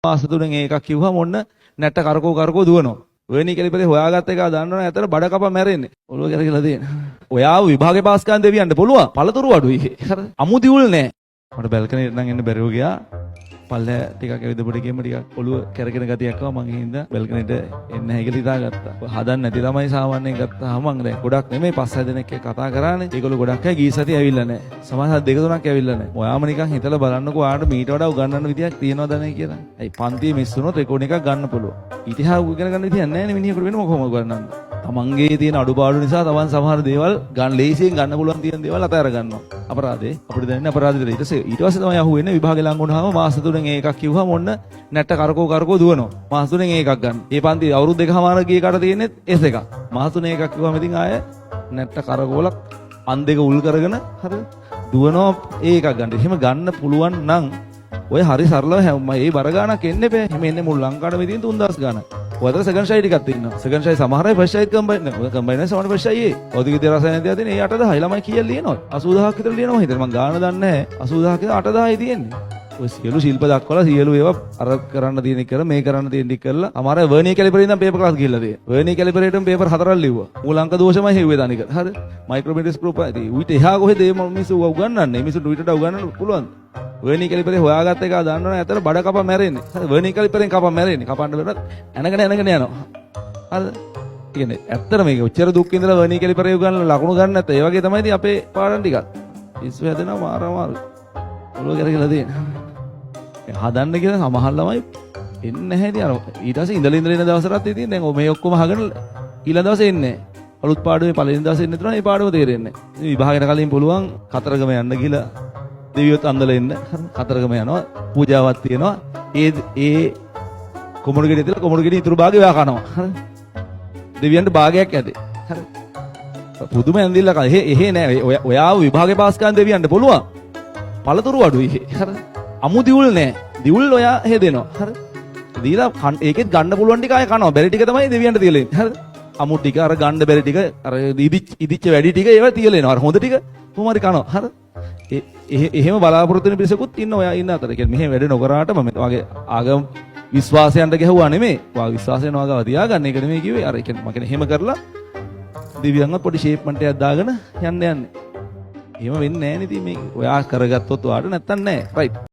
මාස තුනෙන් එකක් කිව්වම ඔන්න නැට්ට කරකෝ දුවනවා. වෙණි කෙලිපලේ හොයාගත්ත එක දන්නවනේ ඇතර බඩ කපා මැරෙන්නේ. ඔළුව කරකිලා දෙන. ඔයාව විභාගේ පාස් කරන් දෙවියන්ට පුළුවන්. පළතුරු අඩුයි. හරිද? අමුදිවුල් නෑ. මට බැල්කනියට නම් එන්න බැරිව ගියා. පල්ලේ ටිකක් ඇවිද පොඩි ගේම ටිකක් ඔළුව කැරකෙන ගතියක් ආවා. මං හින්දා බැල්කනියට එන්න නැහැ කියලා හිතාගත්තා. හදන්න නැති ළමයි සාමාන්‍යයෙන් ගත්තාම මං දැන් ගොඩක් නෙමෙයි 5-6 දෙනෙක් එක්ක කතා කරානේ. ඒගොල්ලෝ ගොඩක් අය ගිය සතිය ඇවිල්ලා නැහැ. සමහර දෙක තුනක් ඇවිල්ලා නැහැ. ඔයාම නිකන් හිතලා බලන්නකෝ ආට මීට වඩා උගන්වන්න විදියක් තියනවද නැහැ කියලා. ඇයි පන්තියේ මිස් වුණොත් රෙකෝඩ් එකක් ගන්න පුළුවන්. ඉතිහාස ඉගෙන ගන්න විදියක් නැහැ නේ මිනිහෙකුට වෙන මොකම උගන්වන්න. තමන්ගේ තියෙන අඩුපාඩු නිසා තමන් සමහර දේවල් ගන්න ලේසියෙන් ගන්න පුළුවන් තියෙන දේවල් අතහැර ගන්නවා. අපරාධේ අපිට දැනෙන්නේ අපරාධෙට. ඊට පස්සේ තමයි අහුවෙන්නේ විභාගේ ලඟ වුණාම මාස තුනෙන් එකක් කිව්වම ඔන්න නැට්ට කරකෝ දුවනවා. මාස තුනෙන් එකක් ගන්න. ඒ පන්ති අවුරුදු දෙකමාර ගිය කට තියෙන්නේ S එකක්. මාස තුනෙන් එකක් කිව්වම ඉතින් ආයේ නැට්ට කරකෝල අන් දෙක උල් කරගෙන හරිද? දුවනවා ඒකක් ගන්න. එහෙම ගන්න පුළුවන් නම් ඔය හරි සරලව මේ බර ගානක් එන්නේ බෑ. එහෙම එන්නේ මුළු ලංකාවටම ඉතින් 3000 ගානක්. ඔයතර සෙකන්ඩ් ෂයි ටිකක් තියෙනවා. සෙකන්ඩ් ෂයි සමහර අය ෆස්ට් ෂයිත් කම්බයින් නැහැ. ඔය කම්බයින් නැහැ සමහර ෆස්ට් ෂයි ඒ. ඔදික විද්‍යා රසායන තියා තියෙන ඒ 8000යි ළමයි කීයක් ලියනවද? 80000ක් විතර ලියනවා හිතේ. මම ගාන දන්නේ නැහැ. 80000ක් විතර 8000යි තියෙන්නේ. ඔය සියලු ශිල්ප දක්වලා සියලු ඒවා අර කරන්න තියෙන එක කරලා මේ කරන්න තියෙන ටික කරලා අමාර වර්නියර් කැලිපරේ ඉඳන් පේපර් ක්ලාස් ගිහිල්ලා තියෙනවා. වර්නියර් කැලිපරේටම පේපර් 4ක් ලිව්වා. මූලාංක දෝෂමයි හෙව්වේ තනික. හරි. මයික්‍රොමීටර් ඉතින් උවිත එහා කොහෙද මේ මිනිස්සු උගන්වන්නේ? මිනිස්සුන්ට උවිතට උගන්වන්න පුළුවන්ද? වර්නියර් කැලිපරේ හොයාගත්ත එක දන්නවනේ ඇතර බඩ කපා මැරෙන්නේ. හරි. වර්නියර් කැලිපරෙන් කපා මැරෙන්නේ. කපන්න බැලුවත් එනගෙන යනවා. හරිද? කියන්නේ ඇත්තට මේක ඔච්චර දුක් විඳලා වර්නියර් කැලිපරේ උගන්වලා ලකුණු ගන්න නැත්නම් ඒ වගේ තමයි ඉතින් අපේ පාඩම් ටිකත්. පිස්සු හැදෙනවා මාර අමාරු. ඔළුව කරකිලා දෙන්න. හදන්න කියලා සමහර ළමයි එන්නේ නැහැ ඉතින් අර ඊට පස්සේ ඉඳලා ඉන්න දවසටත් ඉතින් දැන් මේ ඔක්කොම අහගෙන ඊළඟ දවසේ එන්නේ නැහැ. අලුත් පාඩුවේ පළවෙනි දවසේ එන්නේ නැතුණා මේ පාඩුව තේරෙන්නේ නැහැ. ඉතින් විභාගයට කලින් පුළුවන් කතරගම යන්න ගිහලා දෙවියොත් අන්දලා එන්න. කතරගම යනවා පූජාවක් තියෙනවා. ඒ කොමුණු ගෙඩිය තියලා කොමුණු ගෙඩිය ඉතුරු භාගය ඔයා කනවා. හරි. දෙවියන්ට භාගයක් ඇදේ. හරි. පුදුම ඇඳිල්ලක එහෙ නෑ. ඔයාව විභාගේ පාස් කරන් දෙවියන්ට පුළුවන්. පළතුරු අඩුයි. හරි. අමු දිවුල් නෑ. දිවුල් ඔයා හේදෙනවා. හරි. දීලා ඒකෙත් ගන්න පුළුවන් ටික ආය කනවා. බැරි ටික තමයි දෙවියන්ට තියලා ඉන්නේ. හරිද? අමු ටික අර ගන්න බැරි ටික අර ඉදිච්ච වැඩි ටික ඒවා තියලා එනවා. අර හොඳ ටික කොහොම හරි කනවා. හරිද? එහෙම බලාපොරොත්තු වෙන පිරිසකුත් ඉන්න ඔයා ඉන්න අතර. ඒ කියන්නේ මෙහෙම වැඩ නොකරාට මම වගේ ආගම විශ්වාසයන්ට ගැහුවා නෙමෙයි. වා විශ්වාසයෙන් වගාව තියාගන්න. ඒක නෙමෙයි කිව්වේ. අර ඒ කියන්නේ මම කියන්නේ එහෙම කරලා දෙවියන්ව පොඩි ෂේප්මන්ට් එකක් දාගෙන යන්න යන්නේ. එහෙම වෙන්නේ නැහැ නේ ඉතින් මේ ඔයා කරගත්තොත් ඔයාට නැත්තම් නෑ. රයිට්.